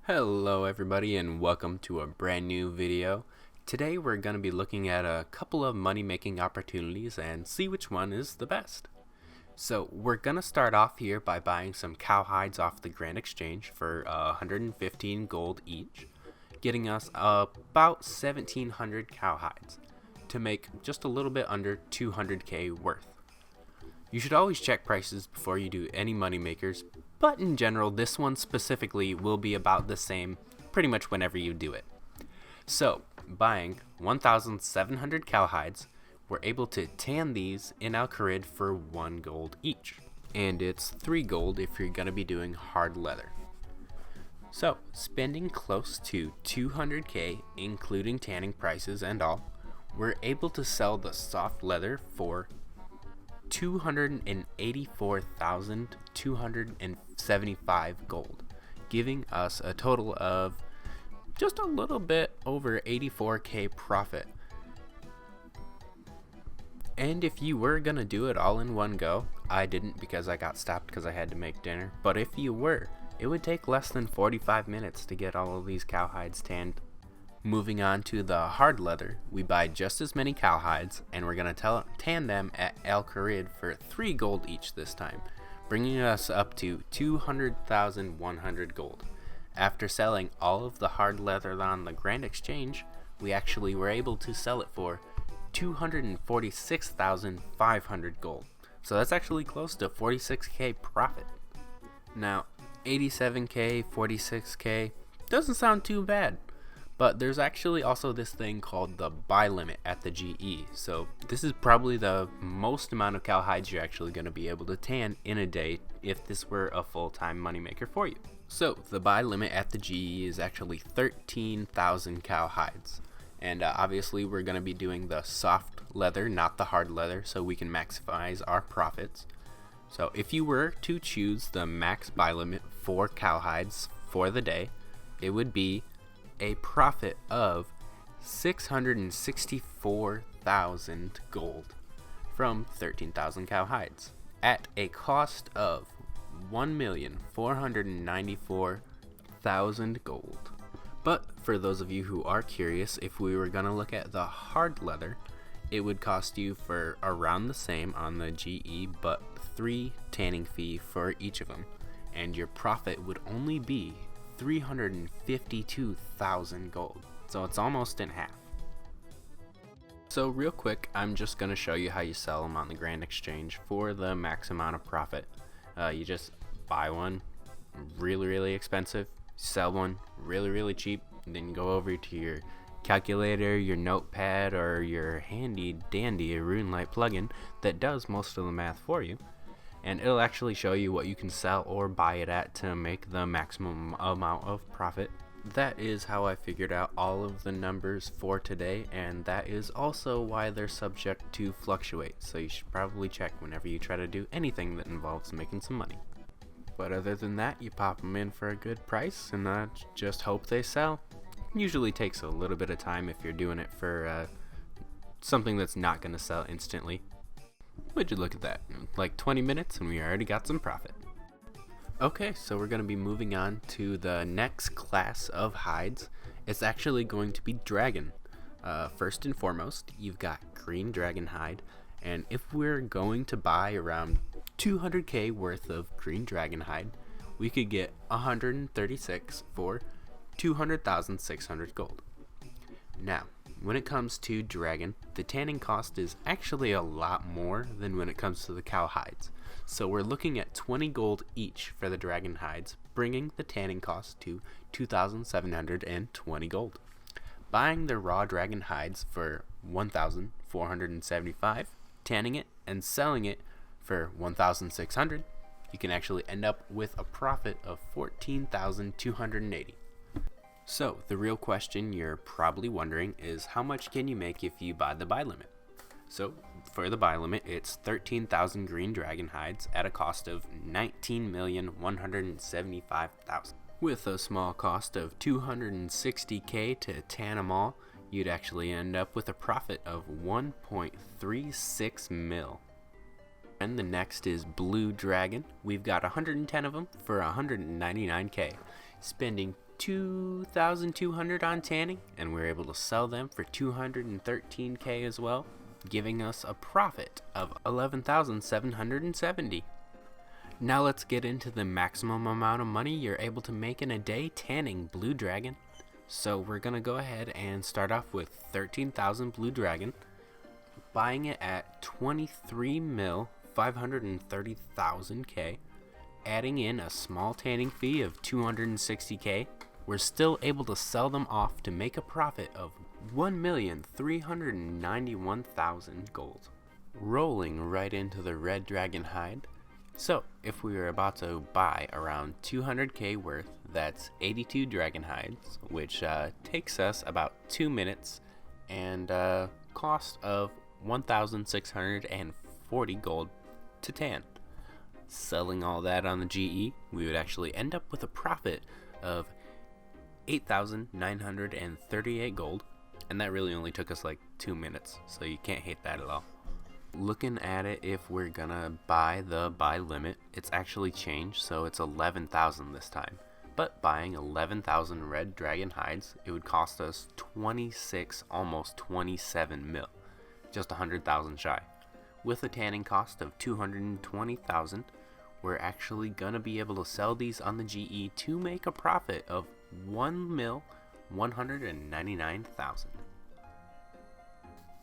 Hello everybody and welcome to a brand new video. Today we're going to be looking at a couple of money making opportunities and see which one is the best. So we're going to start off here by buying some cow hides off the Grand Exchange for 115 gold each, getting us about 1700 cow hides to make just a little bit under 200k worth. You should always check prices before you do any money makers, but in general this one specifically will be about the same pretty much whenever you do it. So buying 1,700 cow hides, we're able to tan these in Al-Kharid for 1 gold each, and it's 3 gold if you're going to be doing hard leather. So spending close to 200k including tanning prices and all, we're able to sell the soft leather for 284,275 gold, giving us a total of just a little bit over 84k profit. And if you were gonna do it all in one go, I didn't because I got stopped because I had to make dinner, but if you were, it would take less than 45 minutes to get all of these cow hides tanned. Moving on to the hard leather, we buy just as many cow hides, and we're going to tan them at Al-Kharid for 3 gold each this time, bringing us up to 200,100 gold. After selling all of the hard leather on the Grand Exchange, we actually were able to sell it for 246,500 gold. So that's actually close to 46k profit. Now, 87k, 46k, doesn't sound too bad. But there's actually also this thing called the buy limit at the GE. So this is probably the most amount of cow hides you're actually going to be able to tan in a day if this were a full-time moneymaker for you. So the buy limit at the GE is actually 13,000 cow hides. And obviously we're going to be doing the soft leather, not the hard leather, so we can maximize our profits. So if you were to choose the max buy limit for cow hides for the day, it would be a profit of 664,000 gold from 13,000 cow hides at a cost of 1,494,000 gold. But for those of you who are curious, if we were gonna look at the hard leather, it would cost you for around the same on the GE, but 3 tanning fee for each of them, and your profit would only be 352,000 gold, so it's almost in half. So real quick, I'm just going to show you how you sell them on the Grand Exchange for the max amount of profit. You just buy one really expensive, sell one really cheap, and then go over to your calculator, your notepad, or your handy dandy RuneLite plugin that does most of the math for you, and it'll actually show you what you can sell or buy it at to make the maximum amount of profit. That is how I figured out all of the numbers for today, and that is also why they're subject to fluctuate, so you should probably check whenever you try to do anything that involves making some money. But other than that, you pop them in for a good price and just hope they sell. Usually takes a little bit of time if you're doing it for something that's not going to sell instantly. Would you look at that? Like 20 minutes and we already got some profit. Okay, so we're going to be moving on to the next class of hides. It's actually going to be dragon. First and foremost, you've got green dragon hide, and if we're going to buy around 200k worth of green dragon hide, we could get 136 for 200,600 gold. Now, when it comes to dragon, the tanning cost is actually a lot more than when it comes to the cow hides. So we're looking at 20 gold each for the dragon hides, bringing the tanning cost to 2,720 gold. Buying the raw dragon hides for 1,475, tanning it and selling it for 1,600, you can actually end up with a profit of 14,280. So, the real question you're probably wondering is how much can you make if you buy the buy limit? So, for the buy limit, it's 13,000 green dragon hides at a cost of 19,175,000. With a small cost of 260k to tan them all, you'd actually end up with a profit of 1.36 mil. And the next is Blue Dragon. We've got 110 of them for 199k. Spending 2,200 on tanning, and we were able to sell them for 213K as well, giving us a profit of 11,770. Now let's get into the maximum amount of money you're able to make in a day tanning Blue Dragon. So we're gonna go ahead and start off with 13,000 Blue Dragon, buying it at 23,530,000K, adding in a small tanning fee of 260K. We're still able to sell them off to make a profit of 1,391,000 gold. Rolling right into the Red Dragon hide. So if we were about to buy around 200K worth, that's 82 dragon hides, which takes us about 2 minutes and cost of 1,640 gold to tan. Selling all that on the GE, we would actually end up with a profit of 8,938 gold, and that really only took us like 2 minutes, so you can't hate that at all. Looking at it, if we're gonna buy the buy limit, it's actually changed, so it's 11,000 this time. But buying 11,000 red dragon hides, it would cost us 26, almost 27 mil, just 100,000 shy. With a tanning cost of 220,000, we're actually gonna be able to sell these on the GE to make a profit of 1,199,000.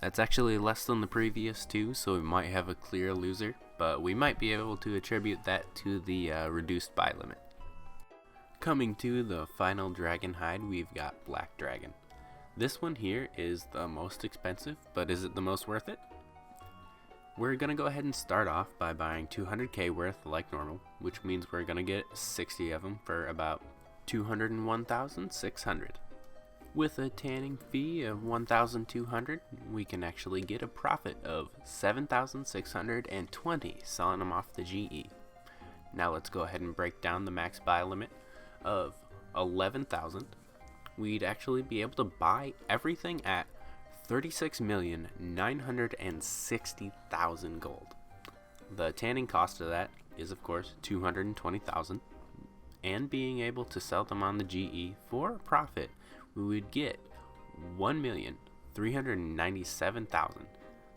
That's actually less than the previous two, so we might have a clear loser, but we might be able to attribute that to the reduced buy limit. Coming to the final dragon hide, we've got Black Dragon. This one here is the most expensive, but is it the most worth it? We're gonna go ahead and start off by buying 200K worth like normal, which means we're gonna get 60 of them for about 201,600. With a tanning fee of 1,200, we can actually get a profit of 7,620 selling them off the GE. Now let's go ahead and break down the max buy limit of 11,000. We'd actually be able to buy everything at 36,960,000 gold. The tanning cost of that is of course 220,000, and being able to sell them on the GE for a profit, we would get 1,397,000.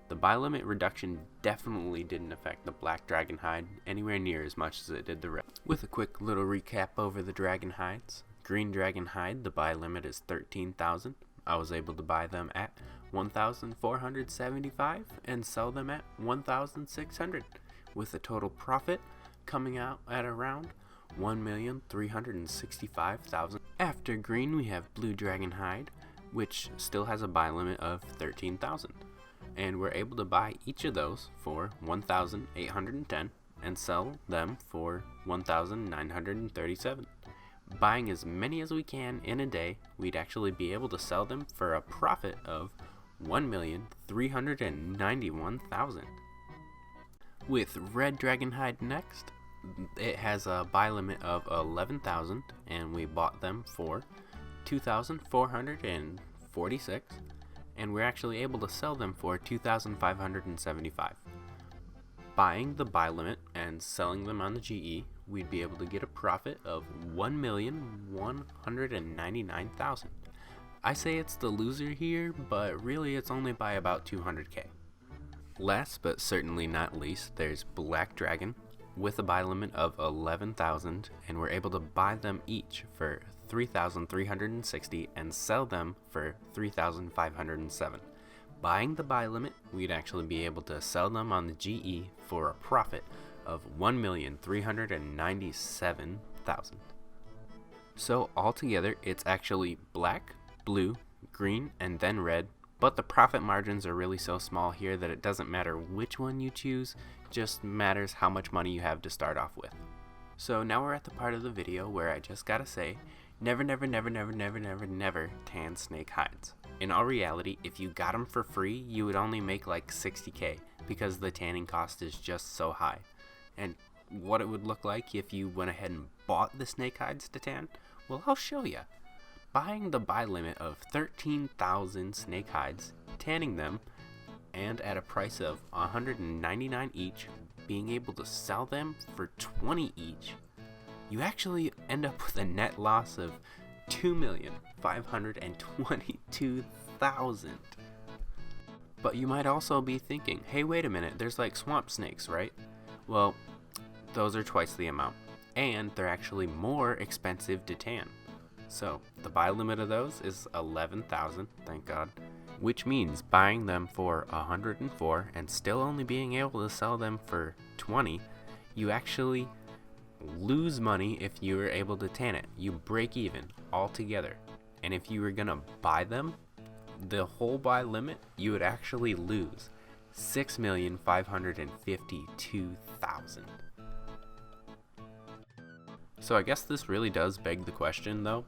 The buy limit reduction definitely didn't affect the Black Dragon hide anywhere near as much as it did the red. With a quick little recap over the dragon hides, Green Dragon hide, the buy limit is 13,000. I was able to buy them at 1,475 and sell them at 1,600, with a total profit coming out at around 1,365,000. After green, we have Blue Dragon hide, which still has a buy limit of 13,000, and we're able to buy each of those for 1,810 and sell them for 1,937. Buying as many as we can in a day, we'd actually be able to sell them for a profit of 1,391,000. With Red Dragon hide next, it has a buy limit of 11,000, and we bought them for 2,446, and we're actually able to sell them for 2,575. Buying the buy limit and selling them on the GE, we'd be able to get a profit of 1,199,000. I say it's the loser here, but really it's only by about 200K. Last but certainly not least, there's Black Dragon with a buy limit of 11,000, and we're able to buy them each for 3,360 and sell them for 3,507. Buying the buy limit, we'd actually be able to sell them on the GE for a profit of 1,397,000. So altogether, it's actually black, blue, green, and then red, but the profit margins are really so small here that it doesn't matter which one you choose, just matters how much money you have to start off with. So now we're at the part of the video where I just gotta say, never tan snake hides. In all reality, if you got them for free, you would only make like 60K because the tanning cost is just so high. And what it would look like if you went ahead and bought the snake hides to tan, well, I'll show you. Buying the buy limit of 13,000 snake hides, tanning them, and at a price of 199 each, being able to sell them for 20 each, you actually end up with a net loss of 2,522,000. But you might also be thinking, hey, wait a minute, there's like swamp snakes, right? Well, those are twice the amount, and they're actually more expensive to tan. So the buy limit of those is 11,000, thank God, which means buying them for 104 and still only being able to sell them for 20, you actually lose money if you were able to tan it. You break even altogether. And if you were gonna buy them, the whole buy limit, you would actually lose 6,552,000. So I guess this really does beg the question though,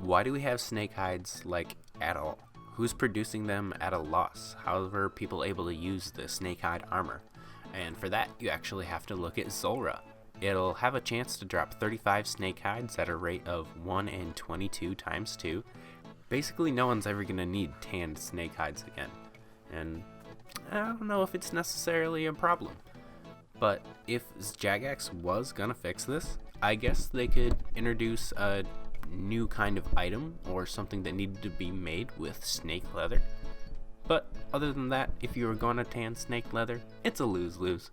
why do we have snake hides like at all? Who's producing them at a loss? How are people able to use the snake hide armor? And for that, you actually have to look at Zulrah. It'll have a chance to drop 35 snake hides at a rate of 1 in 22 times 2. Basically, no one's ever gonna need tanned snake hides again. And I don't know if it's necessarily a problem. But if Jagex was gonna fix this, I guess they could introduce a new kind of item or something that needed to be made with snake leather. But other than that, if you were going to tan snake leather, it's a lose-lose.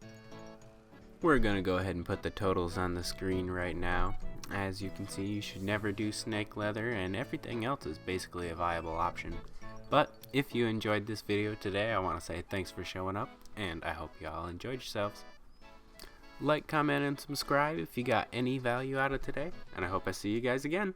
We're going to go ahead and put the totals on the screen right now. As you can see, you should never do snake leather, and everything else is basically a viable option. But if you enjoyed this video today, I want to say thanks for showing up, and I hope you all enjoyed yourselves. Like, comment, and subscribe if you got any value out of today, and I hope I see you guys again.